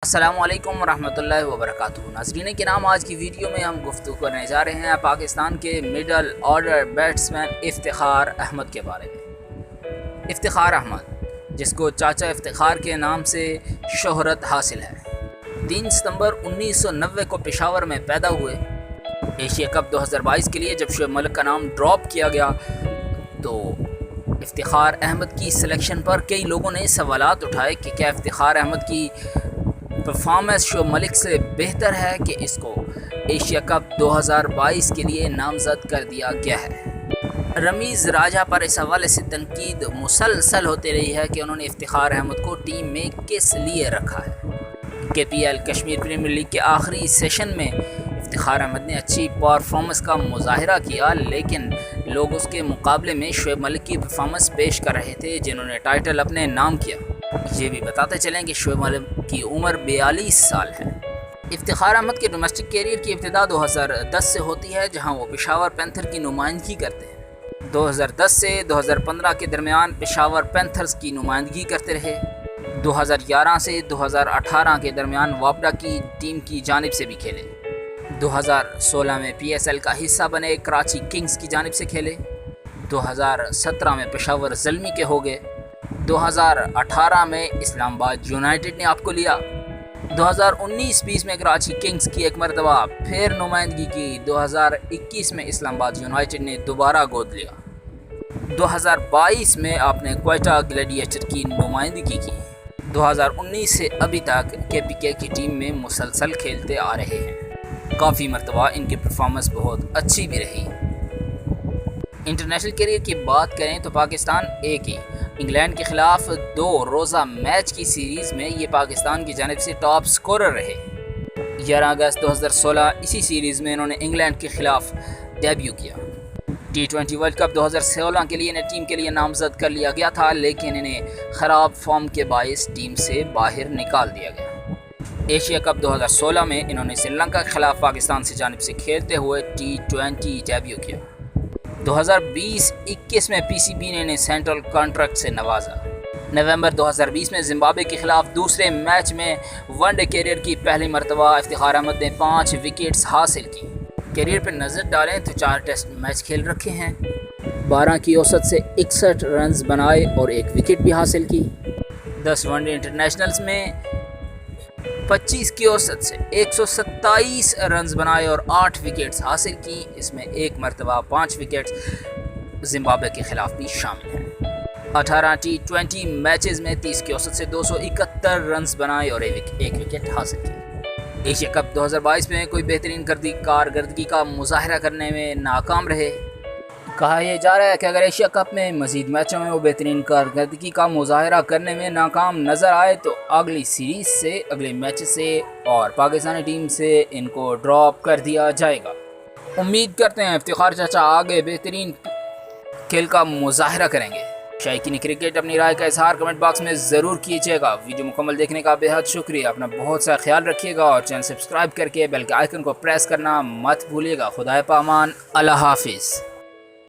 السلام علیکم ورحمۃ اللہ وبرکاتہ۔ ناظرین کرام، آج کی ویڈیو میں ہم گفتگو کرنے جا رہے ہیں پاکستان کے middle order batsman Iftikhar Ahmed کے بارے میں۔ افتخار احمد، جس کو چاچا افتخار کے نام سے شہرت حاصل ہے، 3 ستمبر 1990 کو پشاور میں پیدا ہوئے۔ ایشیا کپ 2022 کے لیے جب شعیب ملک کا نام ڈراپ کیا گیا تو افتخار احمد کی سلیکشن پر کئی لوگوں نے سوالات اٹھائے کہ کیا افتخار احمد کی پرفارمنس شعیب ملک سے بہتر ہے کہ اس کو ایشیا کپ 2022 کے لیے نامزد کر دیا گیا ہے۔ رمیز راجہ پر اس حوالے سے تنقید مسلسل ہوتی رہی ہے کہ انہوں نے افتخار احمد کو ٹیم میں کس لیے رکھا ہے۔ KPL کشمیر پریمیئر لیگ کے آخری سیشن میں افتخار احمد نے اچھی پرفارمنس کا مظاہرہ کیا، لیکن لوگ اس کے مقابلے میں شعیب ملک کی پرفارمنس پیش کر رہے تھے جنہوں نے ٹائٹل اپنے نام کیا۔ یہ بھی بتاتے چلیں کہ شعیب ملک کی عمر 42 سال ہے۔ افتخار احمد کے ڈومیسٹک کیریئر کی ابتدا 2010 سے ہوتی ہے، جہاں وہ پشاور پینتھر کی نمائندگی کرتے ہیں۔ 2010 سے 2015 کے درمیان پشاور پینتھرز کی نمائندگی کرتے رہے۔ 2011 سے 2018 کے درمیان وابڈا کی ٹیم کی جانب سے بھی کھیلے۔ 2016 میں PSL کا حصہ بنے کراچی کنگز کی جانب سے کھیلے۔ 2017 میں پشاور زلمی کے ہو گئے۔ 2018 میں اسلام آباد یونائٹڈ نے آپ کو لیا۔ 2019-20 میں کراچی کنگز کی ایک مرتبہ پھر نمائندگی کی۔ 2021 میں اسلام آباد یونائٹڈ نے دوبارہ گود لیا۔ 2022 میں آپ نے کوئٹہ گلیڈیٹر کی نمائندگی کی۔ 2019 سے ابھی تک KPK کی ٹیم میں مسلسل کھیلتے آ رہے ہیں۔ کافی مرتبہ ان کی پرفارمنس بہت اچھی بھی رہی۔ انٹرنیشنل کیریئر کی بات کریں تو پاکستان کی انگلینڈ کے خلاف 2 روزہ میچ کی سیریز میں یہ پاکستان کی جانب سے ٹاپ سکورر رہے۔ 11 اگست 2016 اسی سیریز میں انہوں نے انگلینڈ کے خلاف ڈیبیو کیا۔ T20 ورلڈ کپ 2016 کے لیے انہیں ٹیم کے لیے نامزد کر لیا گیا تھا، لیکن انہیں خراب فارم کے باعث ٹیم سے باہر نکال دیا گیا۔ ایشیا کپ 2016 میں انہوں نے سری لنکا کے خلاف پاکستان سے جانب سے کھیلتے ہوئے T20 ڈیبیو کیا۔ 2020-21 میں PCB نے انہیں سینٹرل کانٹریکٹ سے نوازا۔ نومبر 2020 میں زمبابوے کے خلاف دوسرے میچ میں ون ڈے کیریئر کی پہلی مرتبہ افتخار احمد نے 5 وکٹس حاصل کی۔ کیریئر پر نظر ڈالیں تو 4 ٹیسٹ میچ کھیل رکھے ہیں، 12 کی اوسط سے 61 رنز بنائے اور 1 وکٹ بھی حاصل کی۔ 10 ون ڈے انٹرنیشنلز میں 25 کی اوسط سے 127 رنز بنائے اور 8 وکٹس حاصل کی۔ اس میں 1 مرتبہ 5 وکٹس زمبابوے کے خلاف بھی شامل ہیں۔ 18 T20 میچز میں 30 کی اوسط سے 271 رنز بنائے اور 1 وکٹ حاصل کی۔ ایشیا کپ 2022 میں کوئی بہترین کارکردگی کا مظاہرہ کرنے میں ناکام رہے۔ کہا یہ جا رہا ہے کہ اگر ایشیا کپ میں مزید میچوں میں وہ بہترین کارکردگی کا مظاہرہ کرنے میں ناکام نظر آئے تو اگلی سیریز سے، اگلے میچ سے اور پاکستانی ٹیم سے ان کو ڈراپ کر دیا جائے گا۔ امید کرتے ہیں افتخار چاچا آگے بہترین کھیل کا مظاہرہ کریں گے۔ شائقین کرکٹ اپنی رائے کا اظہار کمنٹ باکس میں ضرور کیجیے گا۔ ویڈیو مکمل دیکھنے کا بے حد شکریہ۔ اپنا بہت سا خیال رکھیے گا اور چینل سبسکرائب کر کے بیل کے آئیکن کو پریس کرنا مت بھولیے گا۔ خدا پامان، اللہ حافظ۔